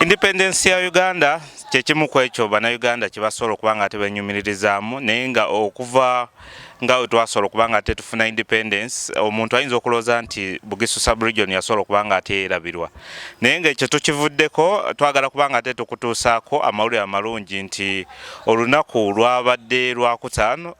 Independence ya Uganda kyekimu ku ekyo bannayuganda kye basobola okuba nga tebenyumirizaamu naye nga okuva nga we twasobola okuba nga tufuna independence omuntu ayinza okulooza nti Bugisu sub-region yasobola okuba nga yeerabirwa naye nga ekyo tukivuddeko twagala kuba nga tukutuusaako amawulire amalungi nti olunaku lwabadde lwakutaano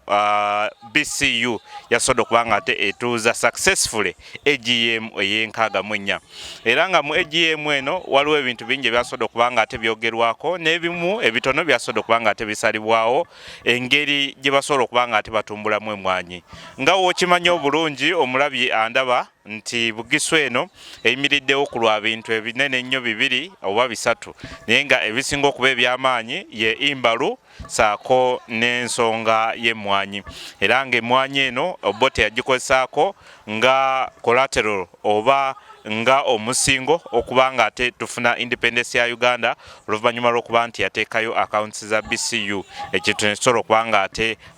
BCU yasobola okuba nga etuuza successfully AGM ey'enkaaga mu ennya era nga mu AGM eno waliwo ebintu bingi ebyasobola okuba nga byogerwako n'ebimu ebitono byasobola okuba nga bisalibwawo engeri gye basobola okuba nga batumbulamu emwanyi nga wokimanyi obulungi omulabi andaba nti Bugisu eno eyimiriddewo ku lwa bintu ebinene ennyo bibiri oba bisatu naye nga ebisinga okuba eby'amaanyi ye imbalu saako n'ensonga y'emmwanyi era nga emmwanyi eno Obote yagikozesaako nga collateral oba nga omusingo okuba nga tufuna independence ya Uganda oluvannyuma lw'okuba nti yateekayo accounts za BCU ekintu nekisobola okuba nga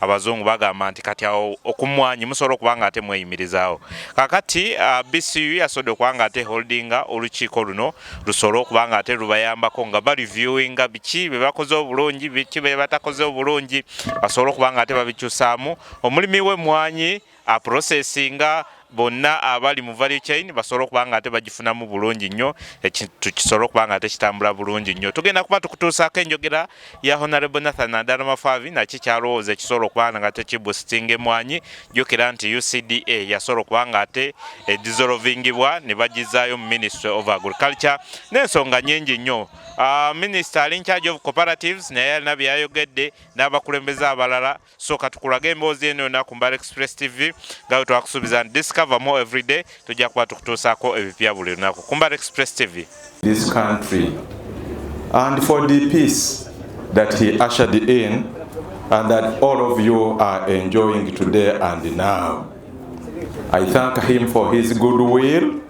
abazungu bagamba nti kati awo okumwanyi musobola okuba nga mweyimirizaawo kakati BCU yasobola okuba nga holdinga olukiiko luno lusobola okuba nga lubayambako nga bareviewinga biki bye bakoze obulungi biki bye batakoze obulungi basobola okuba nga babikyusaamu omulimi w'emmwanyi processinga bonna abali mu value chain basobola okuba nga bagifunamu bulungi nnyo ekintu kisobola okuba nga kitambula bulungi nnyo tugenda kuba tukutuusaako enjogera ya Honorable Nathan Nadala Mafavi nakyo kyalowooza ekisobola okuba nga kiboostinga emmwanyi jjukira nti UCDA yasobola okuba nga dissolvingibwa ne bagizaayo mu Ministry of Agriculture n'ensonga nnyingi nnyo Minister ali in charge of cooperatives naye alina byayogedde n'abakulembeze abalala so katukulage emboozi eno yonna ku Mbale Express TV nga bwe twakusuubiza nti discover more every day tujja kuba tukutuusaako ebipya buli lunaku ku Mbale Express TV. This country and for the peace that he ushered in and that all of you are enjoying today and now. I thank him for his goodwill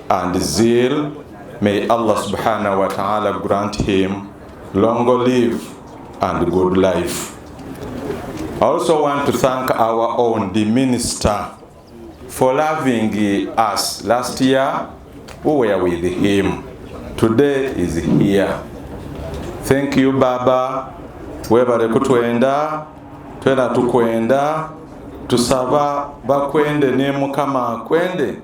and zeal. May Allah subhanahu wa ta'ala grant him long life and good life. I also want to thank our own the minister for loving us. Last year we were with him. Today is here. Thank you Baba. Webale kutwenda twena tukwenda tusaba bakwende ne mukama akwende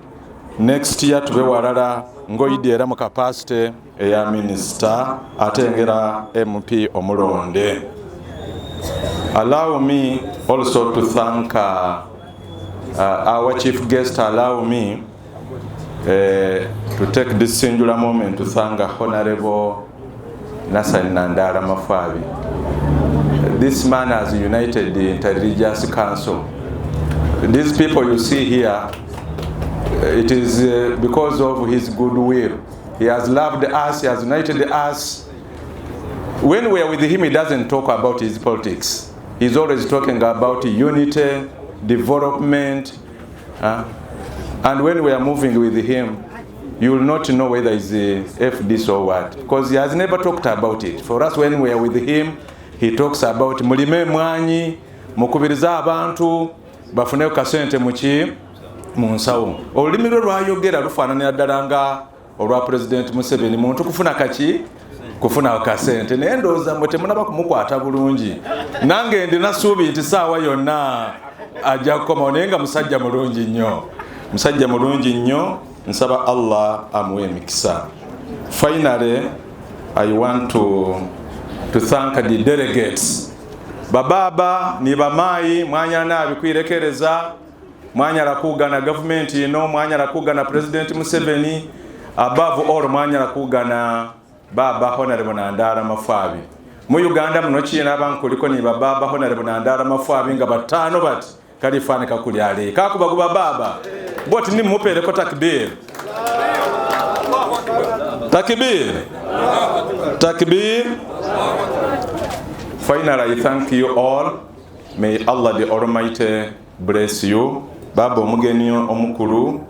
next year tube walala ngoyidi era mu capacity eya minister atengera MP omulonde. Allow me also to thank our chief guest. Allow me to take this singular moment to thank Honorable Nathan Nadala Mafavi. This man has united the Interreligious Council. These people you see here, it is because of his goodwill. He has loved us, he has united us. When we are with him, he doesn't talk about his politics. He's always talking about unity, development. And when we are moving with him, you will not know whether it's FDs or what, because he has never talked about it. For us, when we are with him, he talks about mulime mwanyi, mukubiriza abantu, bafune kasente muki, munsawo. Olulimi lwayogera lufaananira ddala nga olwa President Museveni muntu kufuna kaki kufuna kasente naye ndowooza mwe temunaba kumukwata bulungi nange ndina ssuubi nti saawa yonna ajja kukomawo naye nga musajja mulungi nnyo musajja mulungi nnyo nsaba Allah amuwe emikisa. Finally, I want to thank the delegates. Bababa ni bamayi mwanyala abikwirekereza mwanyala kugana government ino mwanyala kugana President Museveni above all mwanyala kugana Baba Honorable Nadala Mafavi. Mu Uganda muno kiyina abankuliko ni baba Honorable Nadala Mafavi nga batano bati kalifanika kuli ali kakuba kuba baba boti ni mupereko takbir takbir takbir. Finally, I thank you all. May Allah the Almighty bless you. Baba omugeni omukulu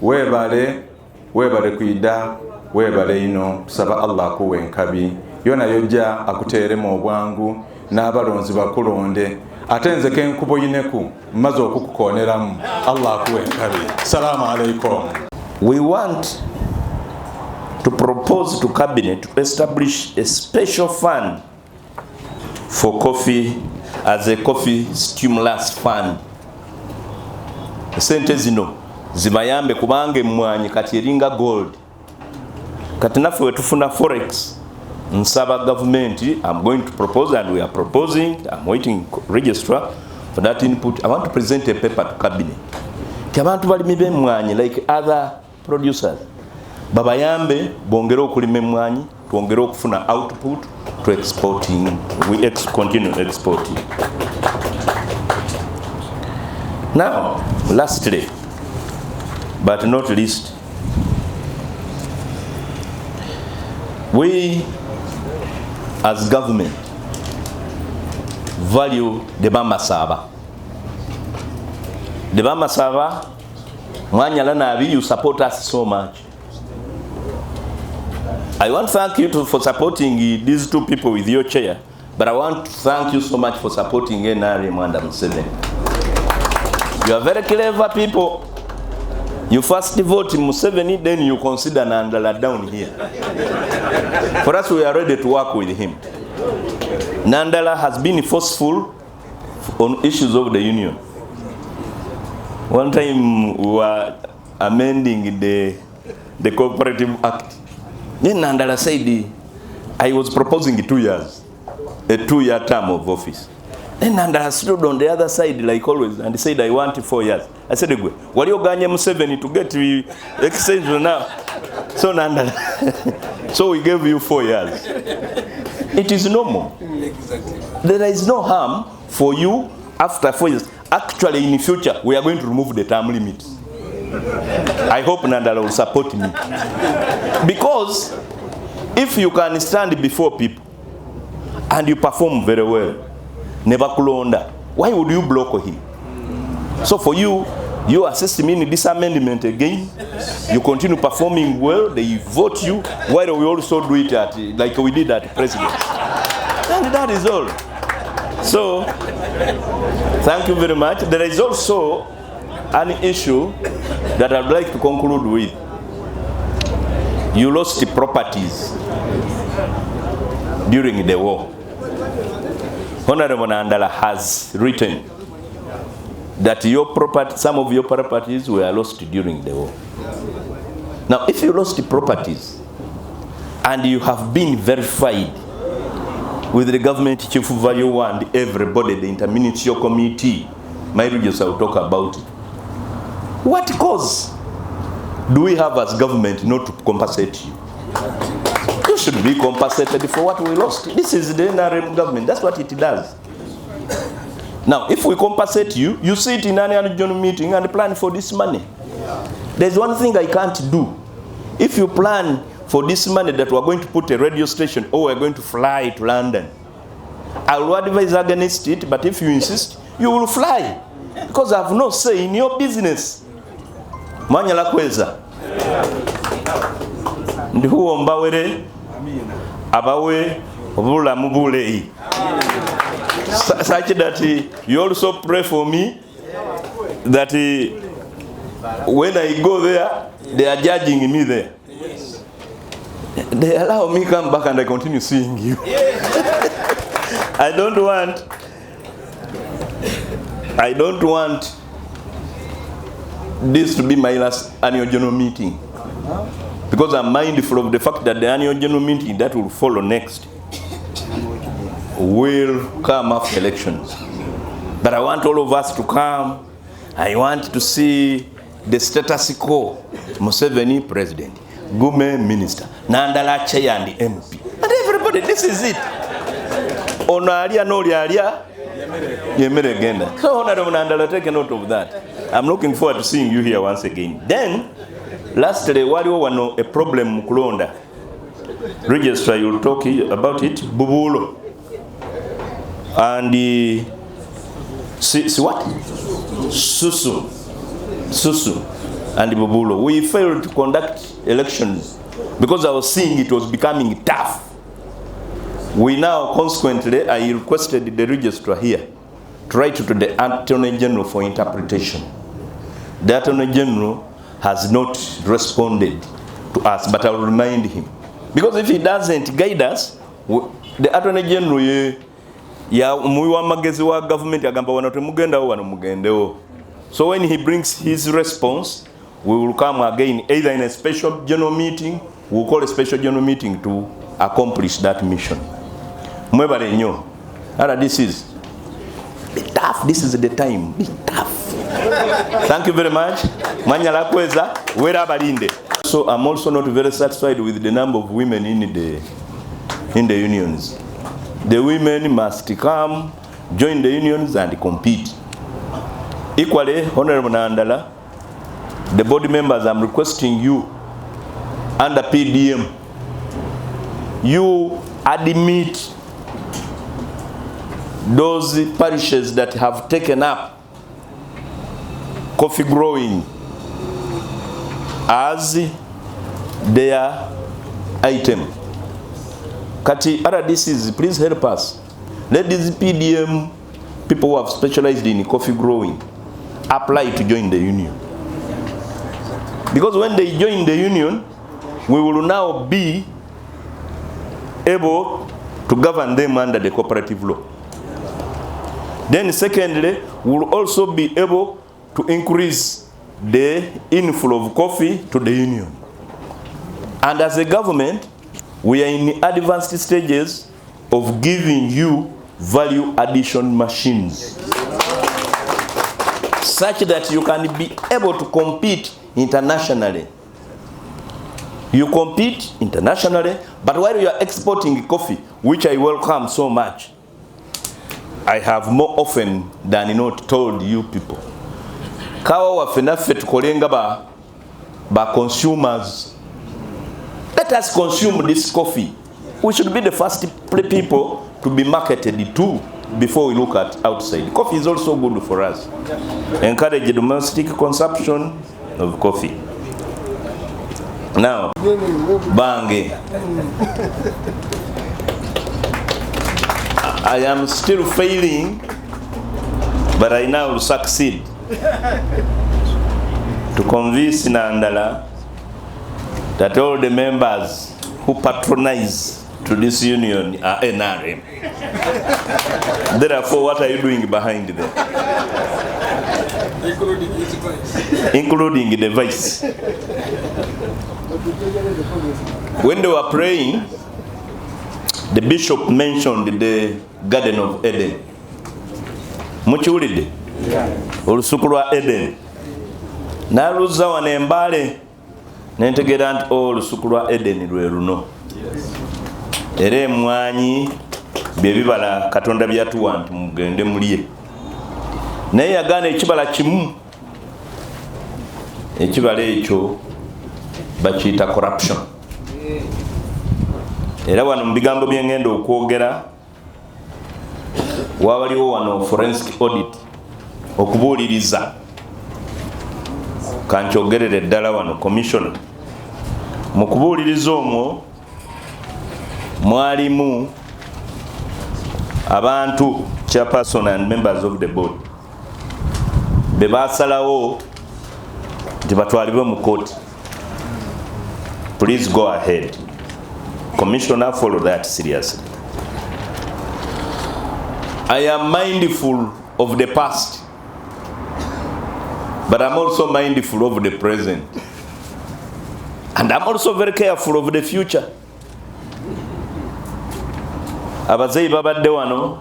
webale kuida webale ino saba Allah kuwe nkabi yona yojja akuteeremu obwangu n'abalonzi bakulonde atenze kenkubo yineku maze okukukoneramu Allah kuwe nkabi. Salamu alaikum. We want to propose to Cabinet to establish a special fund for coffee as a coffee stimulus fund. Sente zino zibayambe kubanga emmwanyi kati eringa gold. Kati naffe wetufuna forex, nsaba government, I'm going to propose and we are proposing, I'm waiting registrar for that input. I want to present a paper to Cabinet. Abantu balimi b'emmwanyi like other producers. Babayambe bongere okulima emmwanyi, twongere okufuna output to exporting, we continue exporting. Now, lastly, but not least, we as government value the Bamasaba. The Bamasaba, Mwanyala Nabi, you support us so much. I want to thank you for supporting these two people with your chair, but I want to thank you so much for supporting NRM and M7. You are very clever people. You first vote Museveni, then you consider Nandala down here. For us, we are ready to work with him. Nandala has been forceful on issues of the union. One time we were amending the Cooperative Act. Then Nandala said, I was proposing 2 years, a 2-year term of office. Then Nandala stood on the other side like always and said, I want 4 years. I said, what are you going to get the extension now? So Nandala, so we gave you 4 years. It is normal. There is no harm for you after 4 years. Actually, in the future, we are going to remove the term limit. I hope Nandala will support me. Because if you can stand before people and you perform very well, never kulonda, why would you block him? So for you, you assist me in this amendment again, you continue performing well, they vote you, while we also do it like we did at President. And that is all. So, thank you very much. There is also an issue that I'd like to conclude with. You lost properties during the war. Honorable Nandala has written that your property, some of your properties were lost during the war. Now, if you lost properties and you have been verified with the government chief value and everybody, the interministerial committee, my regions will talk about it. What cause do we have as government not to compensate you? You should be compensated for what we lost. This is the NRM government. That's what it does. Now, if we compensate you, you sit in an annual general meeting and plan for this money. There's one thing I can't do. If you plan for this money that we're going to put a radio station or we're going to fly to London, I will advise against it, but if you insist, you will fly. Because I have no say in your business. Mwanyala kweza. Ndihuo mbawere, abawe, obula mubulei. Such that you also pray for me, that when I go there, they are judging me there. They allow me come back and I continue seeing you. I don't want this to be my last annual general meeting, because I'm mindful of the fact that the annual general meeting that will follow next will come after elections. But I want all of us to come. I want to see the status quo. Museveni president, Gume minister, Nandala chair and the MP. And everybody, this is it. Onaria no liaria, yemere agenda. So Honorable Nandala, take a note of that. I'm looking forward to seeing you here once again. Then, lastly, waliwo wano a problem kulonda. Registrar, you'll talk about it. Bubulo. And the what? Susu and Bubulo. We failed to conduct elections because I was seeing it was becoming tough. We now, consequently, I requested the registrar here to write to the Attorney General for interpretation. The Attorney General has not responded to us, but I will remind him. Because if he doesn't guide us, the Attorney General ya muiwa magezi wa government agamba wana temugendawo wano mugendewo. So when he brings his response, we will come again either in a special general meeting, we will call a special general meeting to accomplish that mission. Mwebale nyo. This is be tough. This is the time. Be tough. Thank you very much. Manyala kweza wera balinde. So I'm also not very satisfied with the number of women in the unions. The women must come, join the unions and compete. Equally, Honorable Nandala, the board members, I'm requesting you under PDM, you admit those parishes that have taken up coffee growing as their item. Kati RDCs, please help us. Let these PDM people who have specialized in coffee growing apply to join the union. Because when they join the union, we will now be able to govern them under the cooperative law. Then secondly, we will also be able to increase the inflow of coffee to the union. And as a government, we are in advanced stages of giving you value addition machines such that you can be able to compete internationally. You compete internationally, but while you are exporting coffee, which I welcome so much, I have more often than not told you people, kawa wafenafe tukolenga ba consumers. Let us consume this coffee. We should be the first people to be marketed to before we look at outside. Coffee is also good for us. Encourage domestic consumption of coffee. Now, Bange. I am still failing, but I now succeed to convince Nandala that all the members who patronize to this union are NRM. Therefore, what are you doing behind them? Including the vice. When they were praying, the bishop mentioned the Garden of Eden. Muchulide? Olusukulwa Eden. Naluza wanembale. Nentegera nti olusukulwa Eden lwe luno. Era emwanyi bye bibala Katonda byatuwa nti mugende mulye. Naye yagaana ekibala kimu. Ekibala ekyo bakiyita corruption. Era wano mu bigambo bye ngenda okwogera wabaliwo wano forensic audit okubuuliriza kankyogerere ddala wano commissioner. Mu kubuuliriza omwo mwalimu abantu chairperson and members of the board be basalawo nti batwalibwe mu court. Please go ahead. Commissioner, follow that seriously. I am mindful of the past, but I'm also mindful of the present. And I'm also very careful of the future. Abazeyi babadde wano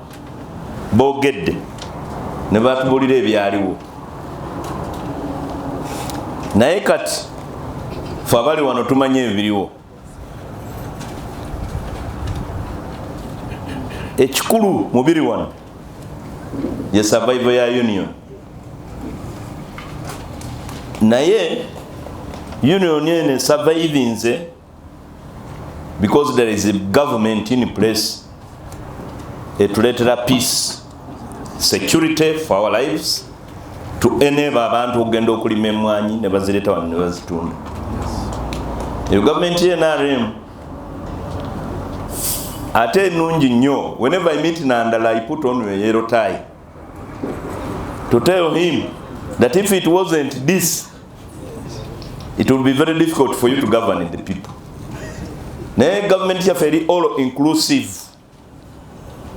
boogedde ne batubulira ebyaliwo. Naye kati ffe abali wano tumanye ebiriwo. Ekikulu mubiri wano ye survival ya union. Naye union ene survivinze because there is a government in place etuleetera peace, security for our lives, to enable abantu okugenda okulima emwanyi ne bazireeta wano ne bazitunda. Government ye NRM ate ennungi nnyo. Whenever I meet Nandala, I put on a yellow tie to tell him that if it wasn't this, it will be very difficult for you to govern the people. The government is very all inclusive.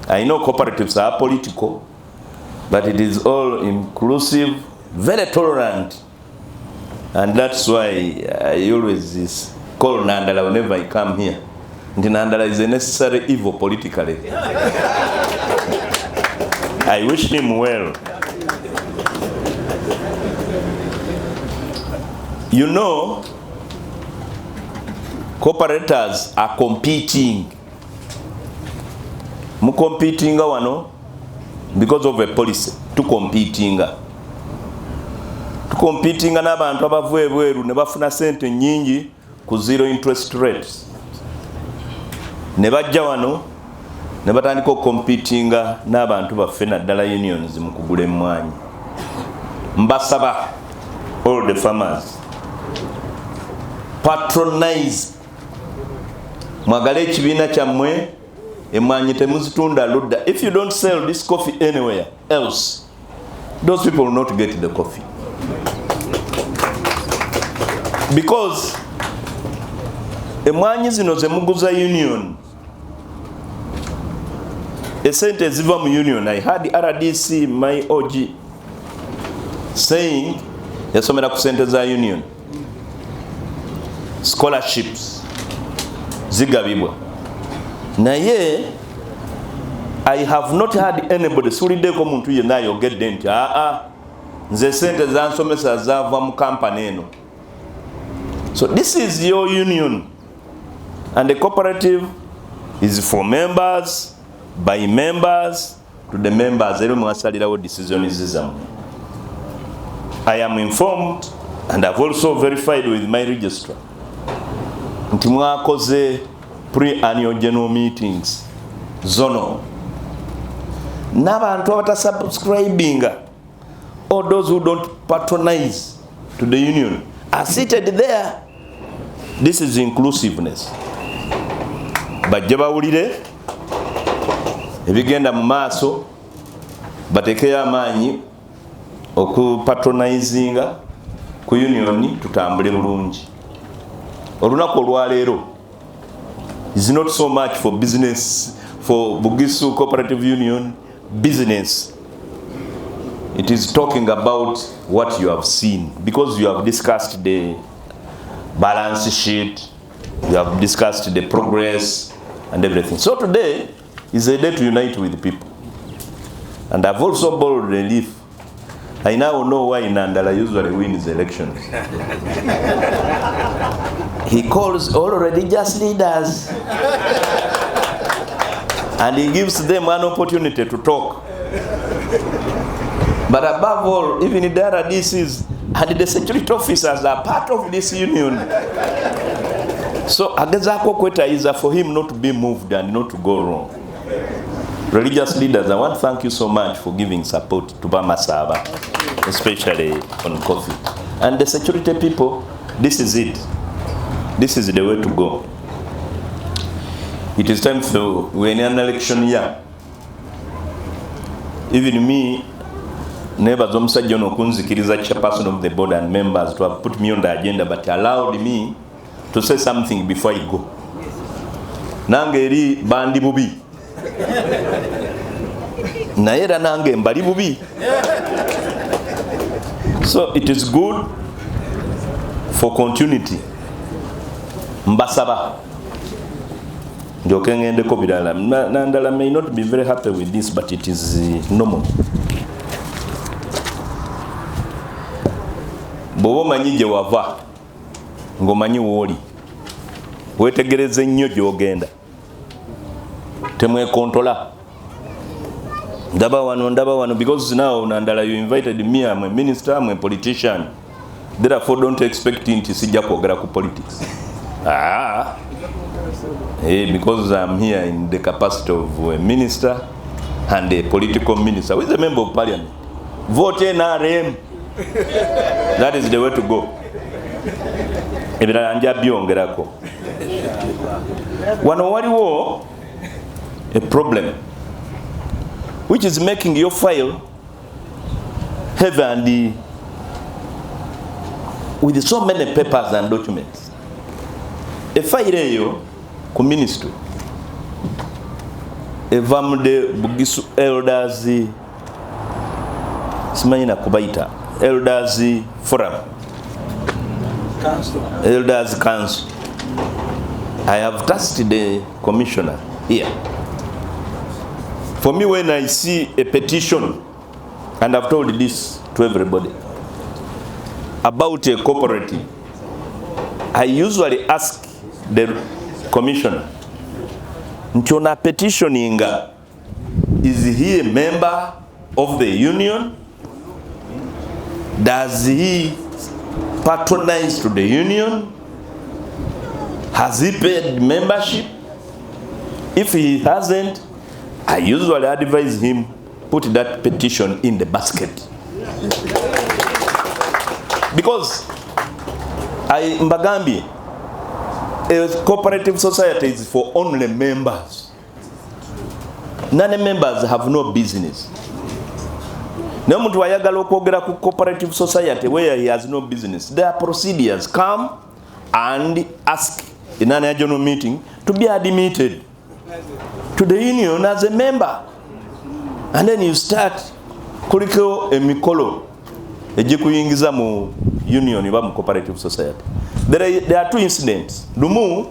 I know cooperatives are political, but it is all inclusive, very tolerant. And that's why I always call Nandala whenever I come here. Nandala is a necessary evil politically. I wish him well. You know, cooperators are competing. Competing because of a policy. To competing n'abantu abavu ebweru ne bafuna sente nyingi ku zero interest rates. Ne bajja wano ne batandika competinga n'abantu baffe naddala unions mu kugula emmwanyi. Mbasaba all the farmers, patronize, mwagale ekibiina kyammwe, emmwanyi temuzitunda ludda. If you don't sell this coffee anywhere else, those people will not get the coffee. Because emmwanyi zino ze muguza union, esente ziva mu union. I had RDC, my OG, saying yasomera ku sente za union, scholarships zigabibwa. Naye I have not had anybody suliddeko muntu yenna ayogedde nti nze sente zansomesa zava mu kampani eno. So this is your union, and the cooperative is for members, by members, to the members. I am informed, and I've also verified with my registrar, nti mwakoze pre-annual general meetings zonal. N'abantu abatasubscribing, all those who don't patronize to the union, are seated there. This is inclusiveness. Bajja bawulire ebigenda mu maaso, batekeyo amaanyi okupatronizinga ku union, tutambule bulungi. Olunaku olwaleero is not so much for business, for Bugisu Cooperative Union business. It is talking about what you have seen, because you have discussed the balance sheet, you have discussed the progress and everything. So today is a day to unite with the people. And I've also borrowed relief. I now know why Nandala usually wins elections. He calls all religious leaders and he gives them an opportunity to talk. But above all, even the RDCs and the security officers are part of this union. So agezako kweta is for him not to be moved and not to go wrong. Religious leaders, I want to thank you so much for giving support to Bama Saba, especially on coffee. And the security people, this is it. This is the way to go. It is time for, we're in an election year. Even me, never Zomsajon Okunzikiriza, chairperson of the board and members, to have put me on the agenda, but allowed me to say something before I go. Nangeri bandi bubi. Naera nange mbali bubi. So it is good for continuity. Mbasaba. Nandala may not be very happy with this, but it is normal. Bobo manyi je wava ngomanyi woli wetegereze nnyo gyogenda temwe controller ndaba wano, because now Nandala you invited me, I'm a minister, I'm a politician, therefore don't expect nti sijja kwogera ku politics. Because I'm here in the capacity of a minister and a political minister, with a member of parliament. Vote NRM. That is the way to go. Wano waliwo a problem which is making your file heavy and with so many papers and documents. Effaire eyo ku ministry eva mu de Bugisu Elders simanyi na kubaita Elders Forum, Elders Council. I have tasked the commissioner here. For me, when I see a petition, and I've told this to everybody, about a cooperative, I usually ask the commissioner, Nchona petitioninga, is he a member of the union? Does he patronize to the union? Has he paid membership? If he hasn't, I usually advise him, put that petition in the basket. Because Mbagambi, a cooperative society is for only members. Non-members have no business. No muntu wayagala okwogera ku cooperative society where he has no business. There are procedures. Come and ask in an annual meeting to be admitted to the union as a member. And then you start kuliko emikolo ejikuyingiza mu union iba mu cooperative society. There are two incidents. Lumu,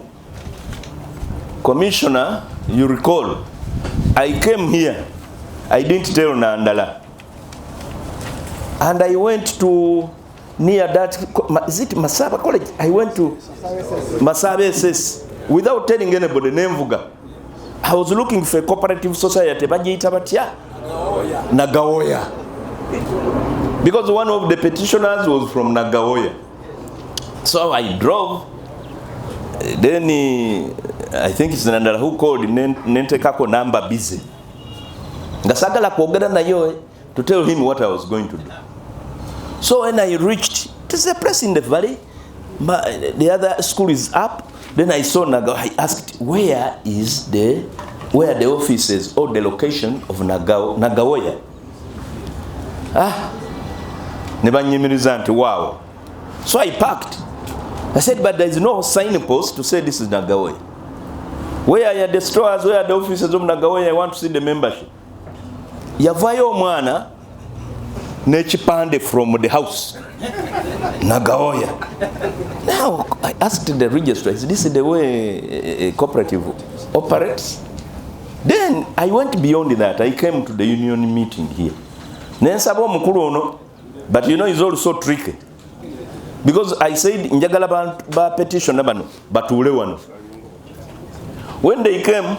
commissioner, you recall, I came here, I didn't tell Nandala. And I went to near that, is it Masaba College? I went to Masabe SS without telling anybody, Nemvuga. I was looking for a cooperative society, Nagaoya. Because one of the petitioners was from Nagaoya. So I drove. Then I think it's Nandala who called, Nentekako number busy. Ngasagala kwogera nayo to tell him what I was going to do. So when I reached, there's a place in the valley, the other school is up. Then I saw Nagaoya. I asked, where the offices or the location of Nagaoya? Wow. So I parked. I said, but there is no signpost to say this is Nagaoya. Where are the stores? Where are the offices of Nagaoya? I want to see the membership. Yavayo mwana nechipande from the house. Nagaoya. Now I asked the registrar, is this the way a cooperative operates? Then I went beyond that. I came to the union meeting here. But you know, it's also tricky. Because I said, njagala ba petition nabano, but ulewano. When they came,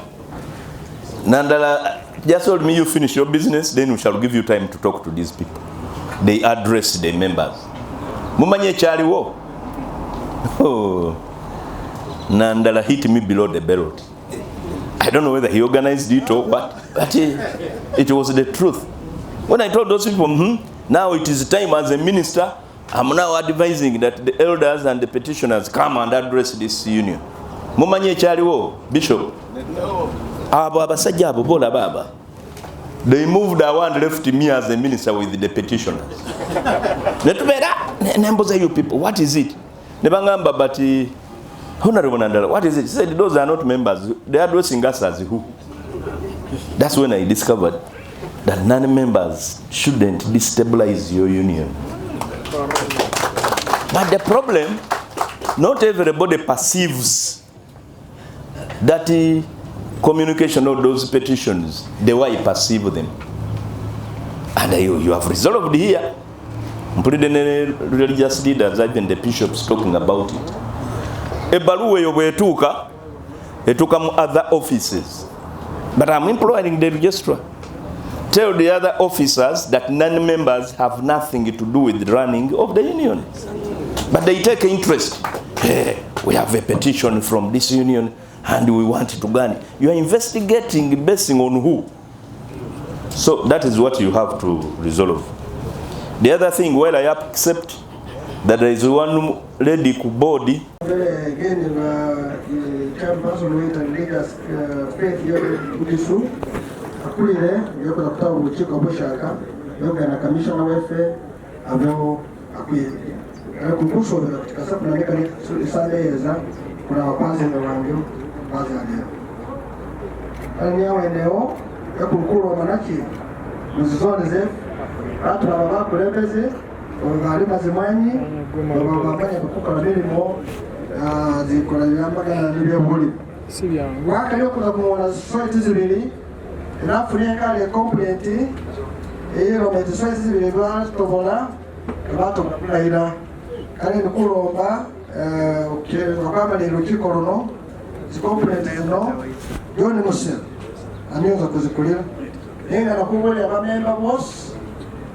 Nandala just told me, you finish your business, then we shall give you time to talk to these people. They address the members. Mumanye chari wo. Oh, Nandala hit me below the belt. I don't know whether he organized it or what, but it was the truth. When I told those people, now it is time as a minister, I'm now advising that the elders and the petitioners come and address this union. Mumanye chari wo, Bishop. They moved around and left me as a minister with the petitioners. You people, what is it? But Honorable Nandala, what is it? He said, those are not members. They are addressing us as who? That's when I discovered that non-members shouldn't destabilize your union. But the problem, not everybody perceives that communication of those petitions, the way you perceive them. And you have resolved here. The religious leaders, even the bishops, talking about it. Ebaluwe yobetuka, etuka mu other offices. But I'm imploring the registrar. Tell the other officers that non-members have nothing to do with the running of the union. But they take interest. Hey, we have a petition from this union and we want to gun. You are investigating based on who? So that is what you have to resolve. The other thing, well, I accept that there is one lady ku body. Again, chairperson wait and leaders faith Bugisu akulire yoko nakutabu buchiko bushaka yoga na commissioner wefe abo akuye kukushobora katika sababu na meka ni sandeza kuna wapanzi ndio wangu baadhi ya leo ani yawe eneo ya kukuru manaki muzizone ze watu na baba kulembeze wabali mazimwanyi babafanya kukuka na milimo zikora yambaga na nibye buli waka leo kuna kumona site zibili nafuria kale complaint iyo medicine zibili bwa tobola bato kulira kale nikulomba ukirwa kama ni rukiko runo zicomplaint zino yoni musel aniyoza kuzikulira nenga nakubulya bamemba boss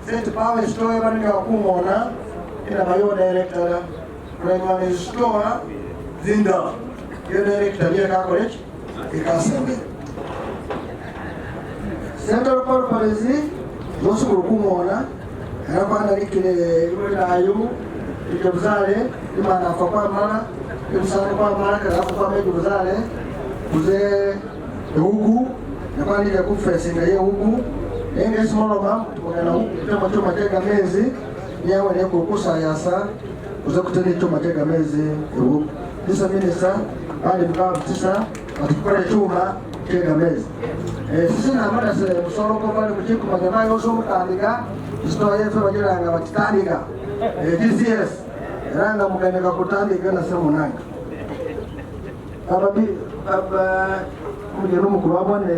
sente power store bani bakumona ina bayo director primary store zinda yo director ya college ikasembe central purpose yosu kumona era bana likile ilayo ikabzale imana kwa mara imsana kwa mara kala kwa mejuzale kuze huku na kwani ya kufesi na yeye huku nenge small mama tukana huku choma tega mezi yawe ni kukusa yasa kuza kutenda choma tega mezi huku sasa minister hadi mkao tisa atukore chuma tega mezi sisi na mara se musoro kwa pale kuchiku majama yoso mutandika story yetu wajiranga batandika DCS ranga mkaneka kutandika na sema nanga baba mujeno mukulabwa ne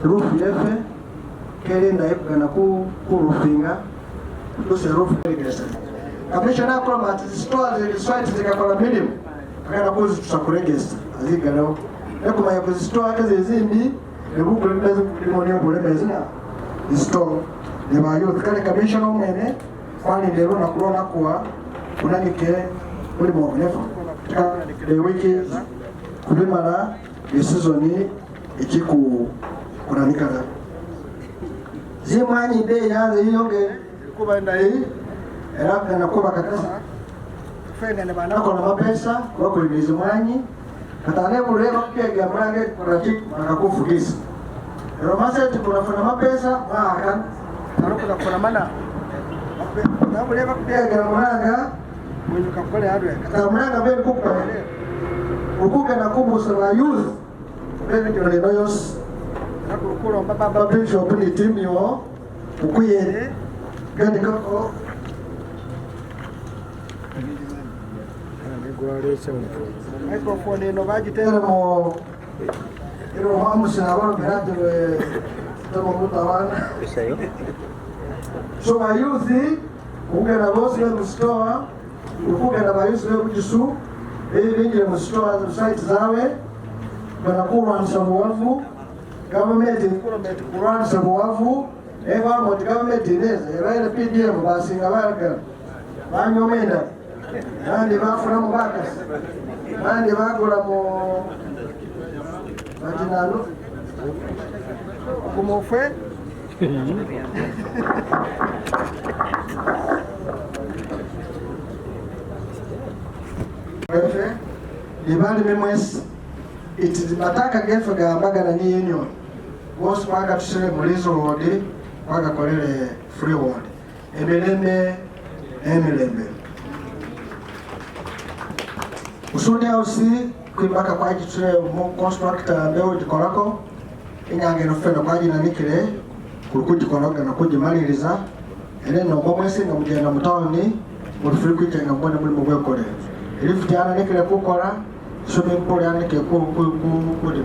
rufu yefe kele ndaika na ku rufinga tuse rufu kesa kabisha na kwa mat store the site zikakola medium akana kuzi tusakuregesta aziga leo ekuma ya kuzi store kazi zimbi ebuko lezo kulimoni obole bezina store ne bayo kale kabisha no mene kwani lero na kulona kwa kunanike uli mo nefa the wiki kulimala season ikiku kunanikala zimwanyi de yanze yonge kuba ndai era na kuba kakasa fenda ne bana ko na mapesa wako izimwanyi katane bure bakega mwange kurati akakufugisa ero maseti kunafuna mapesa aka ariko kuna mana na bure bakega mwanga mwenye kakole adwe katamwanga bende kupa ukuka na kubusa wa youth bene kyo le noyos nakukuro baba bishop ni team yo ukuyere gandi kako microphone no baji tena mo iro hamu sinabaro berado tomo mutawana so wa youth ukena bosi ya mstoa ukuka na bayusi ya kujisu bingi mstoa site zawe banakuwa nsabuwavu government kuran sabuwavu eva mo government ineza era PDM basinga baraka banyomenda nandi bafuna mu bakas nandi bagula mu majinalo kumofwe ibali memwesi itizibataka gefe gambagana ni union wose kwaga tusire mulizo road kwaga kolele free ward emelembe usudi ausi kwimbaka kwaji tusire mu constructor mbeo jikolako inyange nofenda kwaji na nikile kulukuji kologa na kujimaliriza ene no mwesi nga mugenda mutawni muri free kwitenga mbone muri mugwekole ilifutiana nikile kukora sumi mpole anike kuli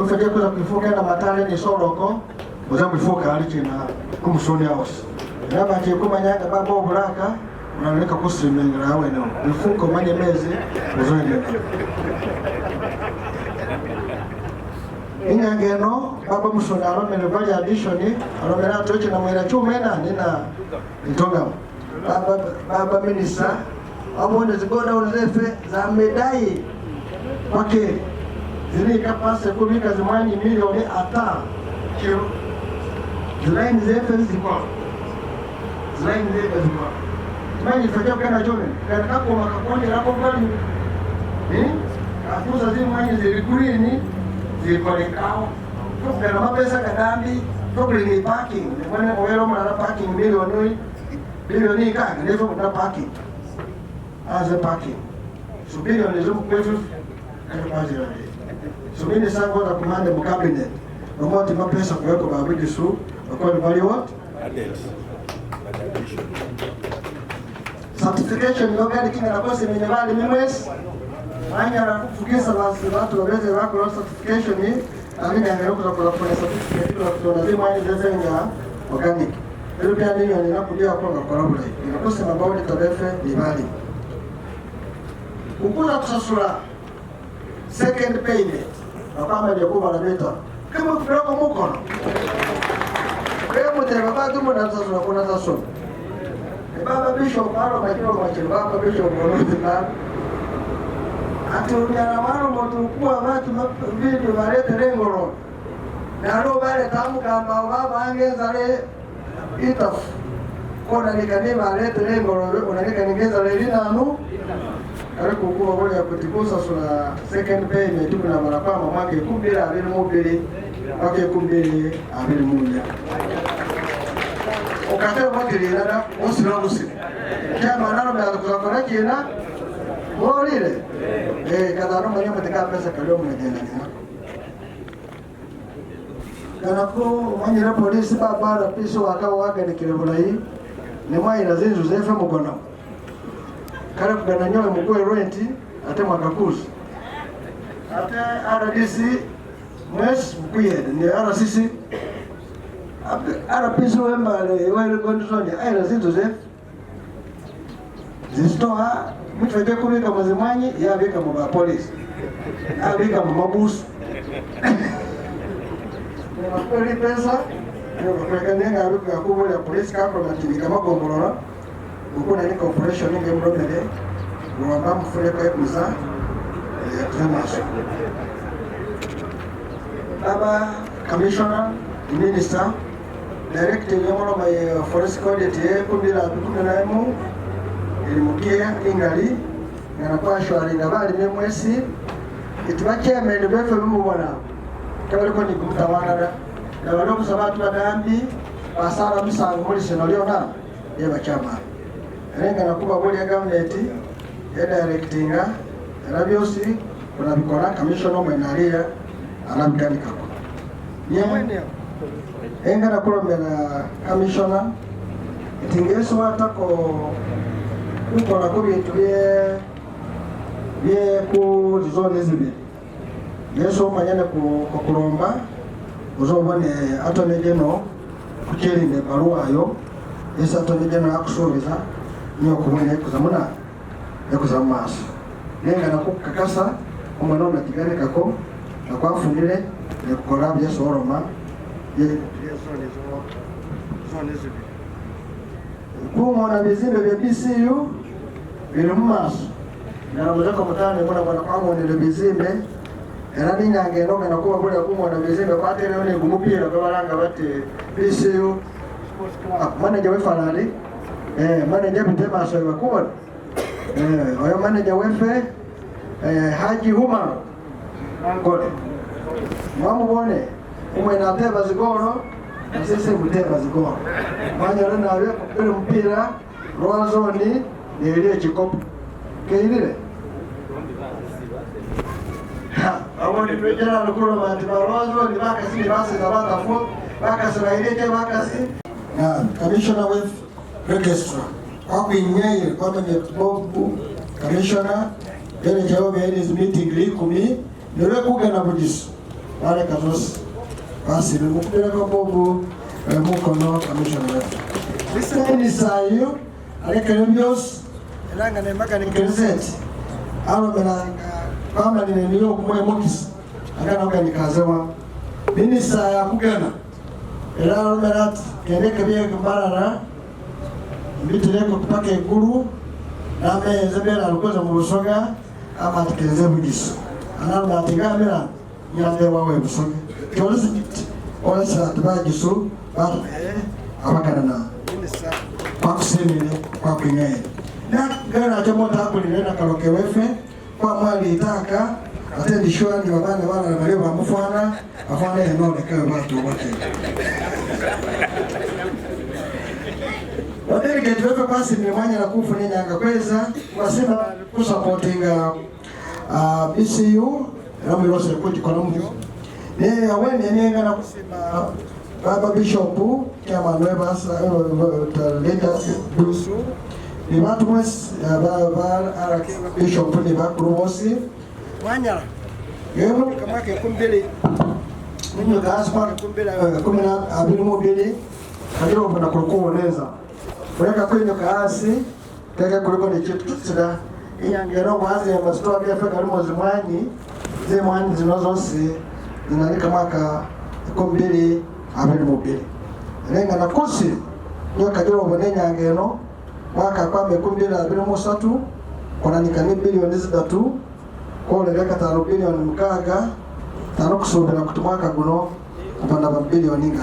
ufanye kuza kuifuka na matale ni soroko uza kuifuka alichina kumusoni house naba chikuma nyanga babo bulaka unaleka kusiminya nawe no ifuko manye mezi uzoende inyangeno baba musoni alomele vaja addition alomele atoche na mwera chumena nina ntonga baba minister abone zigoda unezefe za medai wake zili kapase kubika zimani milioni ata kilo zulaini zefe zikwa zimani ifajia kena jone katika kwa makakoni rapo kani afuza zimani zilikurini zilikolekao tukana mapesa kadambi tukuli ni parking mwane mwelo mwana parking milioni kaki ndefu kuna parking as a parking. Subiri wanizumu kwetu kani kazi yake. Subiri sango na kumande mu cabinet. Mamoti mapesa kuweko babidi su kwa value what? Certification yogani kinga na kosi minyabali mimwesi. Anya na kufukisa watu waweze wako certification ni amini angeruka kwa certificate kwa tunazima ni desenga organic. Hilo pia ndio ninakuja kwa korabula. Inakosa mabao ni tarefe ni mali. Ukula kusasula second payment. Na kama ndio kwa meta. Kama fulako mkono. Leo mtema bado mnasasula kuna sasula. Baba bishop bado makiro baba bishop mmoja atunyana wano motukua watu vitu valete lengoro na ro vale tamu kamba baba angezale itafu kona nikani valete lengoro unanika ningeza le linanu kare kukuwa bole ya kutikusa suna second payment kuna marapa mwake 12 abiri mubiri mwake 12 abiri munya okate mwakiri nada osira busi kama nalo bya kuzakora kina Morire. Kada no mwenye mtaka pesa kalio mwenye. Kana ko mwenye polisi baba na piso akawa waga ni kilebula hii. Ni mwa ina zinzu zefe mugona. Kale kugana nyowe mugwe renti ate mwakakuzi. Ate RDC mwes mkuye ni RCC. Piso wembale wele gondizoni ina zinzu zefe. Zistoha mtu wajia kubika mazimanyi ya bika mba polisi ya bika mabusu kweli pesa kwa nenga aruka kubwa ya polisi kako na tibika magomborora ukuna ni corporation nge mromele mwamba mfule kwa kuza ya tumaso baba commissioner minister director yomo by forest code tie kundira tukuna mu ilimukia ingali na kwa shwari na bali memwesi itibake mende befe mubona kabali ko ni kumtawana na walo kusabatu badambi basara musango muri senolio na yeba chama renga na kuba boli ya government ya directinga rabiosi kuna bikora commissioner mwenaria anamkanika kwa yeye enga na kulomera commissioner itingeso watako uko na kubintu bye ku zone zibiri yeso manyane ku kulomba uzobone atonegeno kukerinde baruwa yo esa atonegeno akusubiza niyo kubone kuzamuna yakuzamaso nenga na kukakasa umwana na kigane kako na kwafundire ne kukora bya soroma ye zone zibiri kumona bizimbe bya BCU birumaso na muzako mutane mbona bwana kwangu ni bizimbe era ninyange ndo kana kuba buli kumona bizimbe kwatele one gumupira babalanga bati BCU manager we Farali manager bitema so bakubona oyo manager wefe Haji Huma ngole mwamubone umwe na teba zigoro sisi muteba zigoro manya rena awe kupele mpira roazoni ni ile chikopo keilile awoni pejana alikuwa matima roazoni baka si basi za baka fo baka sura ile ke baka si na commissioner with registrar kwa kuinyeje kwa mwenye bobu commissioner yale jawabu ya ile meeting likumi ndio kugana bujisu wale kazosi basi nimukupira kwa bobu mukono commissioner listen ni sayo alekelemios elanga ne maka ni kenzeti alo belanga kama ni niyo kumwe mokisi angana ngani kazewa minisa ya kugana elalo merat keneke bye kumbarana bitireko kupake guru na mezebela alikoza mu busoga ama tikeze bugiso analo batingamira nyambe wawe busoga kyolisi olesa tubagiso ba abakana na kwa kusemile kwa kwingaye na gara chamo takulile na kaloke wefe kwa mwali itaka atendi shwani wabana wana na malio bamufwana afwana enone kwa watu wote Wadelegate wewe basi mmemanya na kufanya nyanga kweza wasema ku supporting BCU ramwe rose kuti konomu ne awene nenga na kusema baba bishop kama wewe basi leaders busu ni watu mwes baba arake bishop ni bakurumosi wanya yewe kama ke kumbele ndio gaspa kumbele kumina abiru mobile kadiro bana kurukoneza weka kwenye kaasi kaka kuliko ni kitu tsida ingero mwazi ya mastori ya feka limo zimwanyi zimwanyi zinozosi zinalika mwaka 2022 lenga na kusi nyo kadiro bonenya ngeno mwaka kwa 2023 kuna nikani bilioni 3 kwa leka 5 bilioni mkaga tano kusubira kutumaka guno kupanda bilioni 3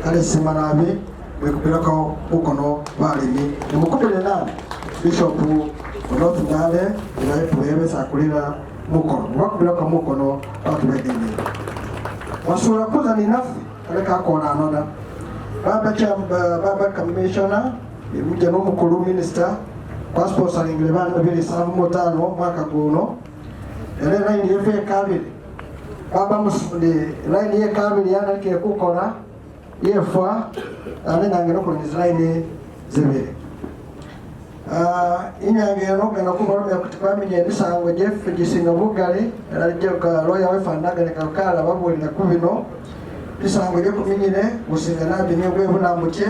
kale simanabe wekupeleka ukono balimi nimukubele nani bishop unotu ndale inayetuwebe sakulira mukono wakupeleka mukono wakubegene wasura kuza ni nafi kaleka akona anoda baba commissioner mjano mukuru minister passport salingile bana bili samu motano mwaka guno ele line yefe kabili baba musundi line ye kabili yana ke kukora yefwa anengangero ko Israeli zibiri inyangero kana kubaro ya kutipami ya bisango Jeff gisinga bugari radio ka roya we fandaga ne kakala babuli na kubino bisango je kuminyire gusinga nabi ne gwe buna muke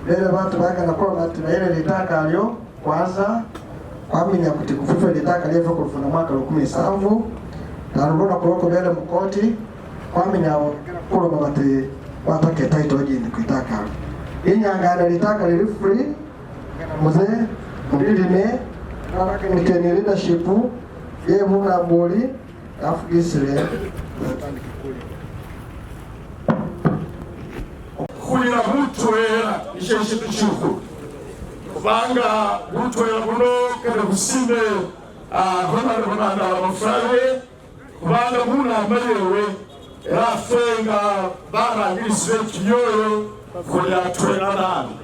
lele bantu baga na kwa batu ile litaka alyo kwanza kwaminya kuti kufufe litaka lyefe kufuna mwaka 17 na rubona kuloko bele mukoti kwaminya kulo babate watake title jini kuitaka inyanga litaka lili free mzee mbilime nataka nikeni leadership ye muna boli afugisire kulira mutwera isheshi tuchuku kubanga mutwera kuno kene kusime hona mafrawe kubanga muna malewe rafenga barangise kiyoyo kulira twera nani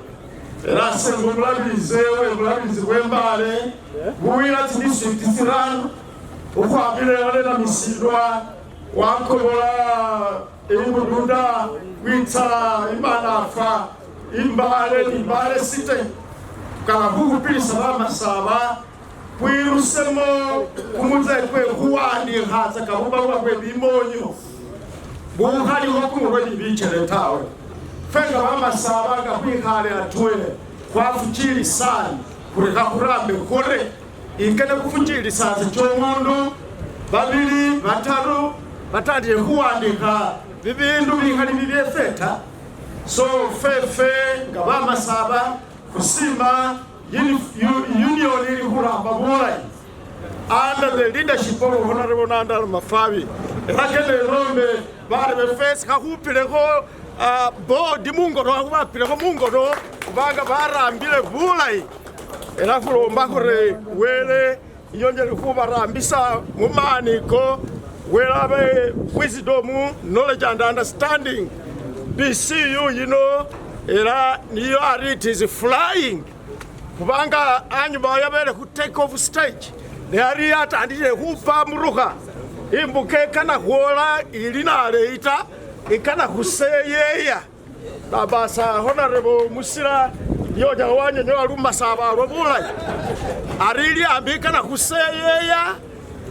rasengo mulabize wembale buwira district tirano ukwabire na misidwa wakobola imudunda wita imanafa imbale site kala huku pili salama saba kwirusemo kumuze kwe kuwandi haza kabuba kwe bimonyo buhali wakumwe bichere tawe fenga mama saba ngakwikale atwele kwafuchili sana kureka kurambe kore ingene kufuchili saze chomondo babili bataru batandie kuwandika bibindu bihali bibyefeta so fefe ngabama saba kusima union ili kuramba bora under the leadership of Honorable Nandal Mafabi rakene rombe bare befes kakupile ko bodi mungoro akubapile ko mungoro kubanga barambile bulai era kulomba kore wele iyongere kubarambisa mumaniko where wisdom, knowledge and understanding. BCU, you know, it is flying. Kubanga anyuma yabere ku take off stage. Ne ari atandije kupa muruka. Imbuke kana hola ilina leita ikana kuseyeya. Babasa Honorable Musira yoja wanye nyo alumba saba robula. Arili ambika na kuseyeya.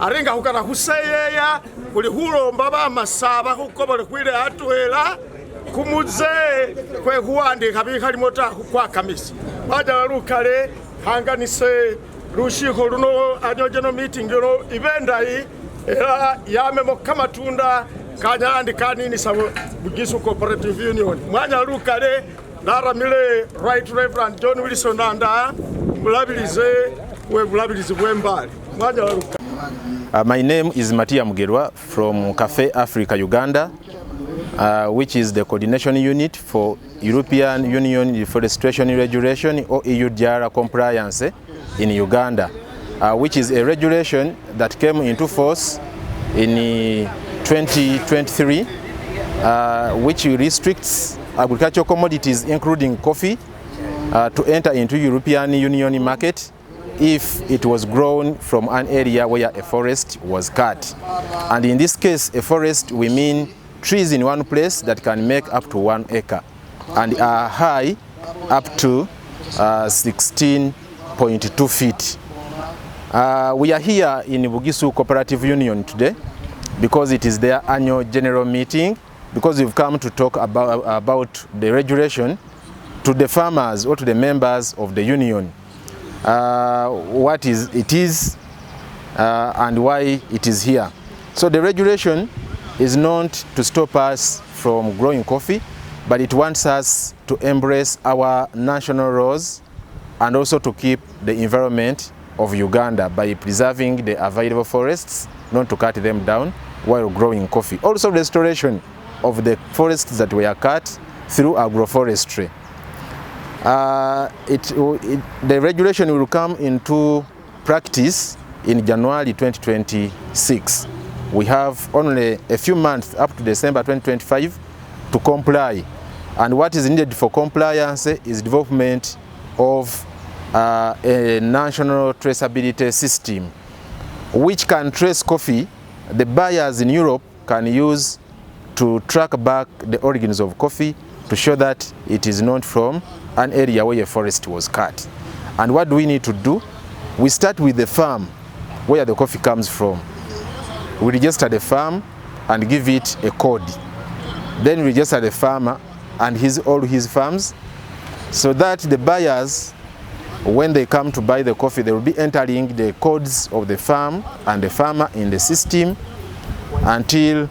Arenga hukana kuseyeya kuli hulomba bamasaba kukobole kwile atwela kumuze kwe kuwandika bikali mota kwa kamisi baja lukale hanganise lushiko luno anyojeno meeting luno ibendai era yamemo kama tunda kanyandi kanini sabo Bugisu Cooperative Union mwanya lukale naramile Right Reverend John Wilson Nanda mulabilize we bulabilize bwembali mwanya lukale. My name is Matia Mugerwa from Cafe Africa, Uganda, which is the coordination unit for European Union Deforestation Regulation or EUDR compliance in Uganda, which is a regulation that came into force in 2023, which restricts agricultural commodities including coffee to enter into European Union market if it was grown from an area where a forest was cut. And in this case, a forest, we mean trees in one place that can make up to 1 acre and are high up to 16.2 feet. We are here in Bugisu Cooperative Union today because it is their annual general meeting, because we've come to talk about the regulation to the farmers or to the members of the union. What it is and why it is here. So the regulation is not to stop us from growing coffee, but it wants us to embrace our national laws and also to keep the environment of Uganda by preserving the available forests, not to cut them down while growing coffee. Also restoration of the forests that were cut through agroforestry. The regulation will come into practice in January 2026. We have only a few months up to December 2025 to comply. And what is needed for compliance is development of a national traceability system, which can trace coffee. The buyers in Europe can use to track back the origins of coffee to show that it is not from an area where a forest was cut. And what do we need to do? We start with the farm where the coffee comes from. We register the farm and give it a code. Then we register the farmer and all his farms, so that the buyers, when they come to buy the coffee, they will be entering the codes of the farm and the farmer in the system until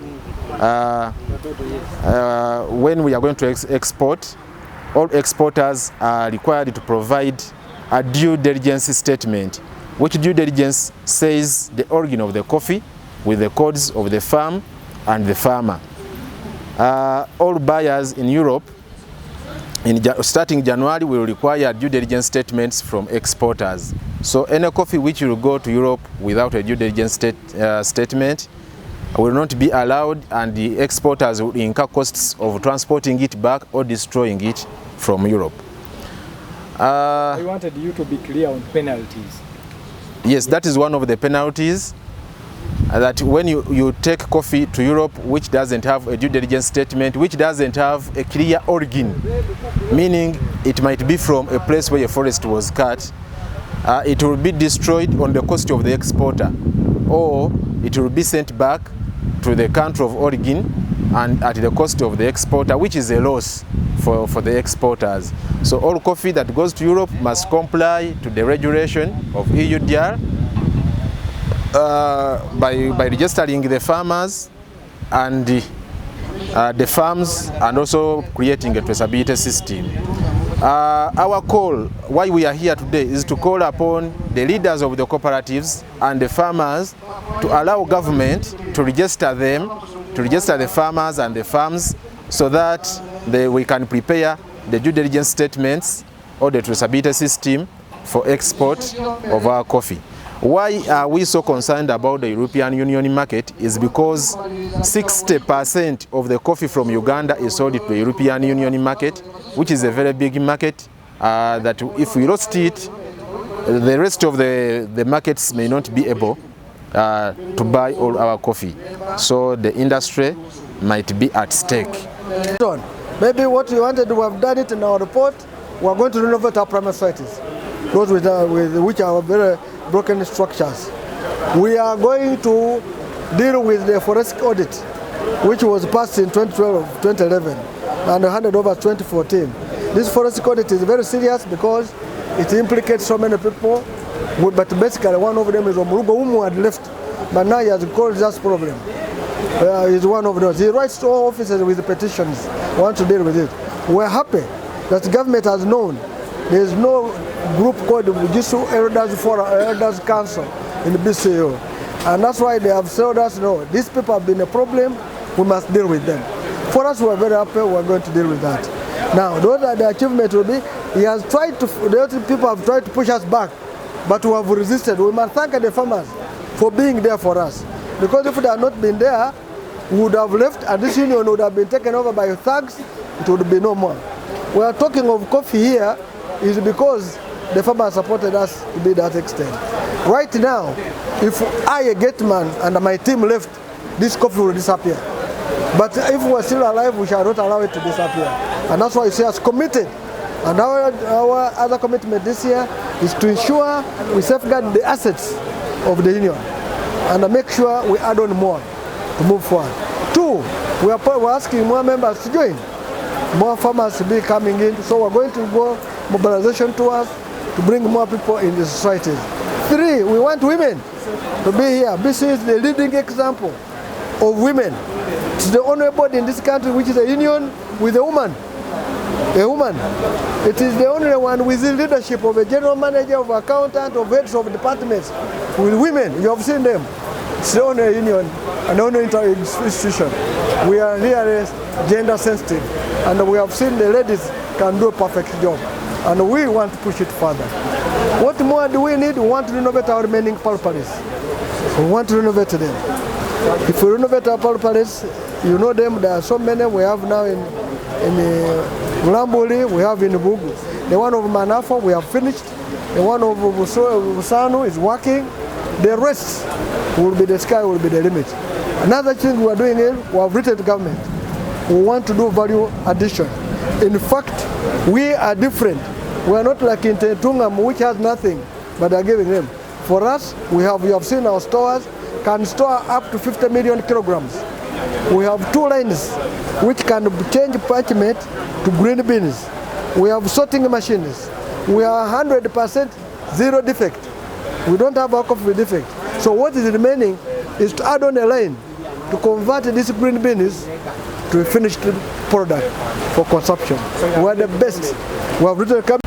when we are going to export. All exporters are required to provide a due diligence statement, which due diligence says the origin of the coffee with the codes of the farm and the farmer. All buyers in Europe, starting January, will require due diligence statements from exporters. So any coffee which will go to Europe without a due diligence statement will not be allowed, and the exporters will incur costs of transporting it back or destroying it from Europe. I wanted you to be clear on penalties. Yes, that is one of the penalties. That when you take coffee to Europe which doesn't have a due diligence statement, which doesn't have a clear origin, meaning it might be from a place where a forest was cut, it will be destroyed on the cost of the exporter, or it will be sent back to the country of origin and at the cost of the exporter, which is a loss for the exporters. So all coffee that goes to Europe must comply to the regulation of EUDR by registering the farmers and the farms, and also creating a traceability system. Our call, why we are here today, is to call upon the leaders of the cooperatives and the farmers to allow government to register them, to register the farmers and the farms, so that we can prepare the due diligence statements or the traceability system for export of our coffee. Why are we so concerned about the European Union market? Is because 60% of the coffee from Uganda is sold to the European Union market, which is a very big market, that if we lost it, the rest of the markets may not be able to buy all our coffee. So the industry might be at stake. Maybe what we wanted, we have done it in our report. We are going to renovate our primary sites, those with which are very broken structures. We are going to deal with the forensic audit, which was passed in 2012, 2011, and handed over 2014. This forensic audit is very serious because it implicates so many people, but basically one of them is Omurugo, whom had left, but now he has caused us problem. He's one of those. He writes to all officers with petitions, want to deal with it. We're happy that the government has known there is no group called the Bugisu Elders Council in the BCU. And that's why they have told us, no, these people have been a problem, we must deal with them. For us, we're very happy, we're going to deal with that. Now, the achievement will be, the other people have tried to push us back, but we have resisted. We must thank the farmers for being there for us. Because if they had not been there, we would have left, and this union would have been taken over by thugs, it would be no more. We are talking of coffee here, is because the farmers supported us to be that extent. Right now, if I, a gateman, and my team left, this coffee will disappear. But if we are still alive, we shall not allow it to disappear. And that's why you see us committed. And our other commitment this year is to ensure we safeguard the assets of the union and make sure we add on more to move forward. 2, we are asking more members to join, more farmers to be coming in. So we're going to go mobilization tours to bring more people in the societies. 3, we want women to be here. BCU is the leading example of women. It's the only body in this country which is a union with a woman. A woman. It is the only one with the leadership of a general manager, of accountant, of heads of departments with women. You have seen them. It's the only union and the only institution. We are really gender sensitive, and we have seen the ladies can do a perfect job, and we want to push it further. What more do we need? We want to renovate our remaining pulperies. We want to renovate them. If we renovate our pulperies, you know them, there are so many we have now in Mulambuli, we have in Bugu. The one of Manafo we have finished. The one of Busanu is working. The rest will be, the sky will be the limit. Another thing we are doing is we have written to government. We want to do value addition. In fact, we are different. We are not like in Tungam, which has nothing, but they are giving them. For us, you have seen our stores can store up to 50 million kilograms. We have 2 lines which can change parchment to green beans. We have sorting machines. We are 100% zero defect. We don't have a coffee defect. So what is remaining is to add on a line to convert these green beans to a finished product for consumption. We are the best. We have written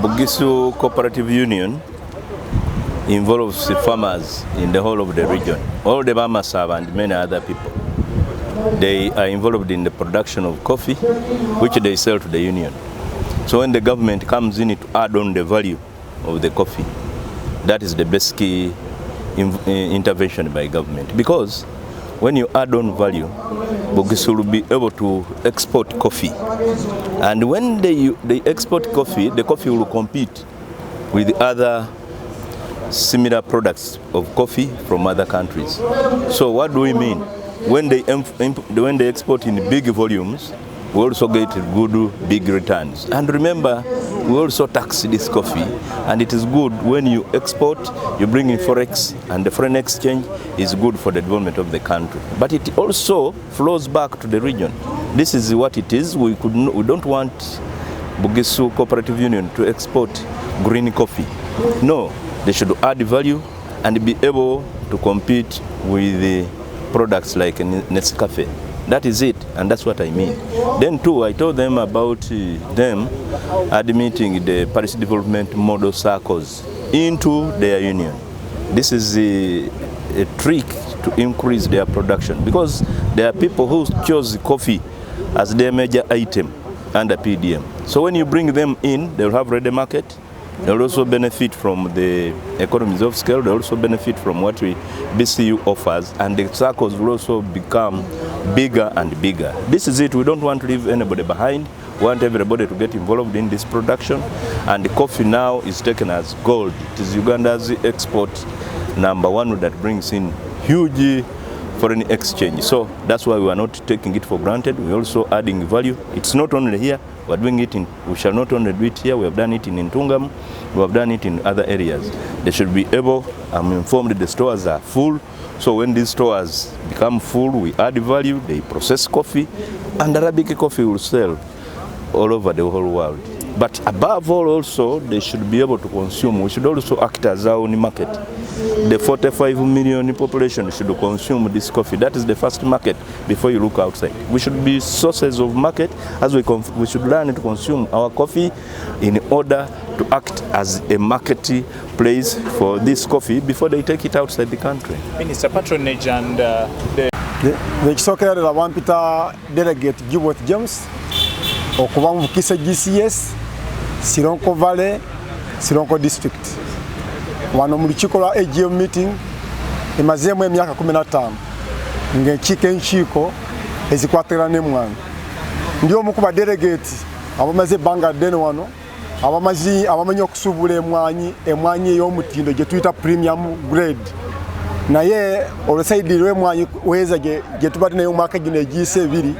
Bugisu Cooperative Union involves farmers in the whole of the region. All the Mamasab and many other people. They are involved in the production of coffee, which they sell to the union. So when the government comes in to add on the value of the coffee, that is the best key intervention by government. Because when you add on value, Bugisu will be able to export coffee. And when they export coffee, the coffee will compete with other similar products of coffee from other countries. So what do we mean? When they export in big volumes, we also get good big returns. And remember, we also tax this coffee, and it is good when you export, you bring in forex, and the foreign exchange is good for the development of the country. But it also flows back to the region. This is what it is. We don't want Bugisu Cooperative Union to export green coffee. No, they should add value and be able to compete with the products like Nescafe. That is it, and that's what I mean. Then too, I told them about them admitting the Paris Development Model Circles into their union. This is a trick to increase their production, because there are people who chose coffee as their major item under PDM. So when you bring them in, they'll have ready market. They'll also benefit from the economies of scale. They'll also benefit from what BCU offers, and the circles will also become bigger and bigger. This is it. We don't want to leave anybody behind. We want everybody to get involved in this production, and the coffee now is taken as gold. It is Uganda's export #1 that brings in huge foreign exchange. So that's why we are not taking it for granted. We're also adding value. It's not only here. We're doing it in, we shall not only do it here, we have done it in Ntungam, we have done it in other areas. They should be able, I'm informed the stores are full, so when these stores become full, we add value, they process coffee, and Arabic coffee will sell all over the whole world. But above all also, they should be able to consume. We should also act as our own market. The 45 million population should consume this coffee. That is the first market before you look outside. We should be sources of market, as we should learn to consume our coffee in order to act as a market place for this coffee before they take it outside the country. Minister, patronage and the Secretary of Wampita Delegate Gilbert James, okuva mu Bukisa GCS, Sironko Valley, Sironko District. Wano mu lukiiko lwa AGM meeting emazeemu emyaka 15 ng'enkiiko enkiiko ezikwatira n'emmwanyi. Ndi omu ku badelegate abamaze ebbanga ddene wano abamanyi okusuubula emwanyi ey'omutindo gye tuyita premium grade naye olusaidi lw'emwanyi weza gye tubadde naye omwaka gino egiyise ebiri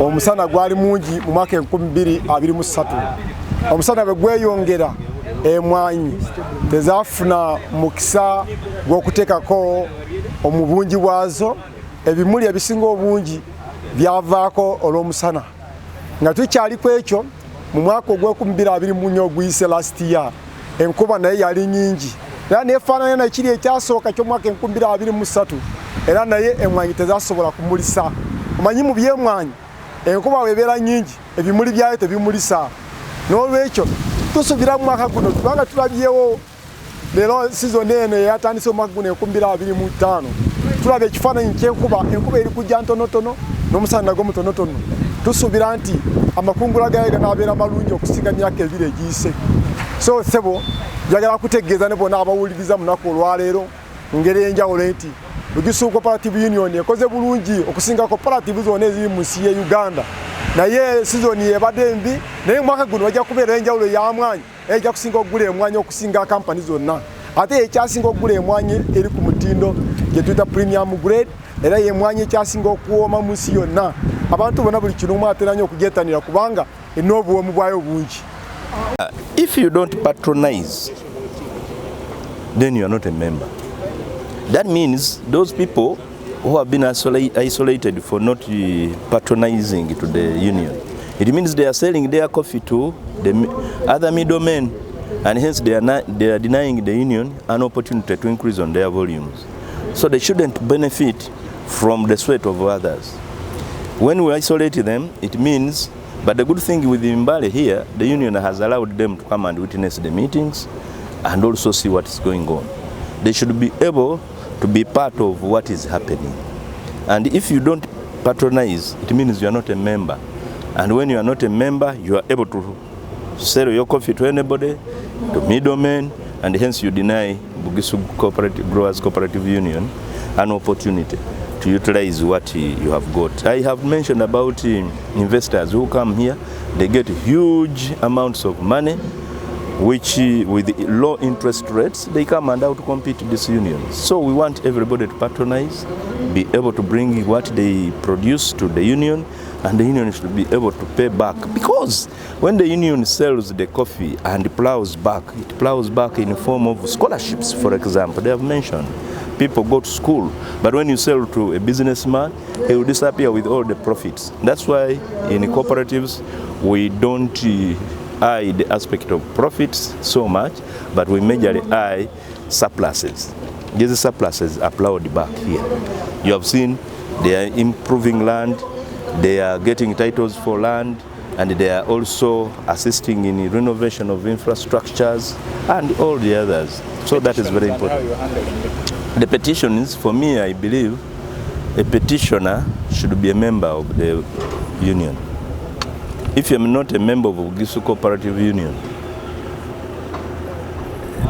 omusana gwali mungi mu mwaka 2023 omusana bwe gweyongera emwanyi tezafuna mukisa gw'okuteekako omubungi bwazo ebimuli ebisinga obungi byavaako olw'omusana nga tukyali ku ekyo mu mwaka ogw'2024 oguyise last year enkuba naye yali nyingi era nefaananya nakiri ekyasooka ky'omwaka 2023 era naye emwanyi tezasobola kumulisa omanyi mu byemwanyi enkuba webeera nyingi ebimuli byayo tebimulisa n'olwekyo tusuubira mu mwaka guno kubanga tulabyewo leero sizoni eno eyatandise omwaka guno 2025 tulaba ekifaananyi ky'enkuba eri kujja ntonotono n'omusana nagwo mutonotono tusuubira nti amakungula gayo ganaabeera malungi okusinga myaka ebiri egiyise so sebo njagala kutegeeza ne bonna abawuliriza munaku olwaleero ngeri enjawulo nti Bugisu Cooperative Union ekoze bulungi okusinga cooperative zonna eziri mu nsi ye Uganda naye sizoni ebadde mbi naye mwaka guno wajja kubeera enjawulo y'amwanyi ejja kusinga okugula emwanyi okusinga kampani zonna ate ekyasinga okugula emwanyi eri ku mutindo gye tuyita premium grade era y'emwanyi ekyasinga okuwooma mu nsi yonna abantu bonna buli kino mwateranya okugetanira kubanga erina obuwoomu bwayo bungi. If you don't patronize, then you are not a member. That means those people who have been isolated for not patronizing to the union, it means they are selling their coffee to the other middlemen, and hence they are denying the union an opportunity to increase on their volumes. So they shouldn't benefit from the sweat of others. When we isolate them, it means, but the good thing with Mbale here, the union has allowed them to come and witness the meetings and also see what is going on. They should be able to be part of what is happening. And if you don't patronize, it means you are not a member. And when you are not a member, you are able to sell your coffee to anybody, to middlemen, and hence you deny Bugisu Growers Cooperative Union an opportunity to utilize what you have got. I have mentioned about investors who come here, they get huge amounts of money, which with low interest rates, they come and out compete this union. So we want everybody to patronize, be able to bring what they produce to the union, and the union should be able to pay back. Because when the union sells the coffee and plows back, it plows back in the form of scholarships, for example. They have mentioned people go to school, but when you sell to a businessman, he will disappear with all the profits. That's why in cooperatives, we don't eye the aspect of profits so much, but we majorly eye surpluses. These surpluses are plowed back here. You have seen they are improving land, they are getting titles for land, and they are also assisting in the renovation of infrastructures and all the others. So that is very important. The petitions, for me, I believe a petitioner should be a member of the union. If you are not a member of Bugisu Cooperative Union,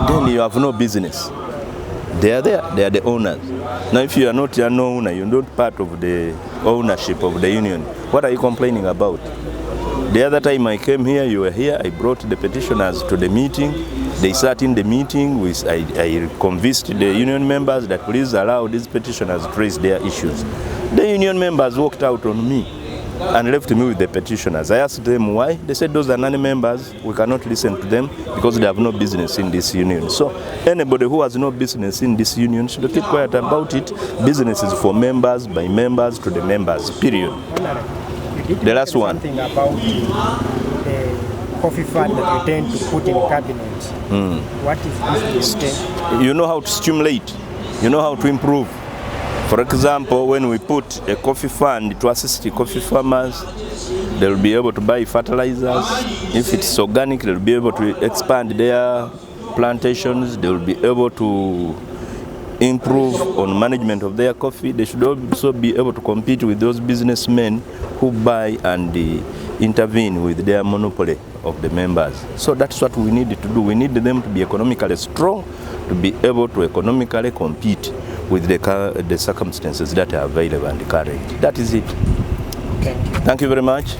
then you have no business. They are there, they are the owners. Now if you are not an owner, you're not part of the ownership of the union, what are you complaining about? The other time I came here, you were here, I brought the petitioners to the meeting. They sat in the meeting, I convinced the union members that please allow these petitioners to raise their issues. The union members walked out on me and left me with the petitioners. I asked them why. They said those are non-members, we cannot listen to them because they have no business in this union. So anybody who has no business in this union should keep quiet about it. Business is for members, by members, to the members, period. The last one. Something about the coffee fund that you tend to put in cabinet. What is this? You know how to stimulate, you know how to improve. For example, when we put a coffee fund to assist the coffee farmers, they will be able to buy fertilizers. If it's organic, they will be able to expand their plantations. They will be able to improve on management of their coffee. They should also be able to compete with those businessmen who buy and intervene with their monopoly of the members. So that's what we need to do. We need them to be economically strong, to be able to economically compete with the circumstances that are available and current. That is it. Okay. Thank you very much.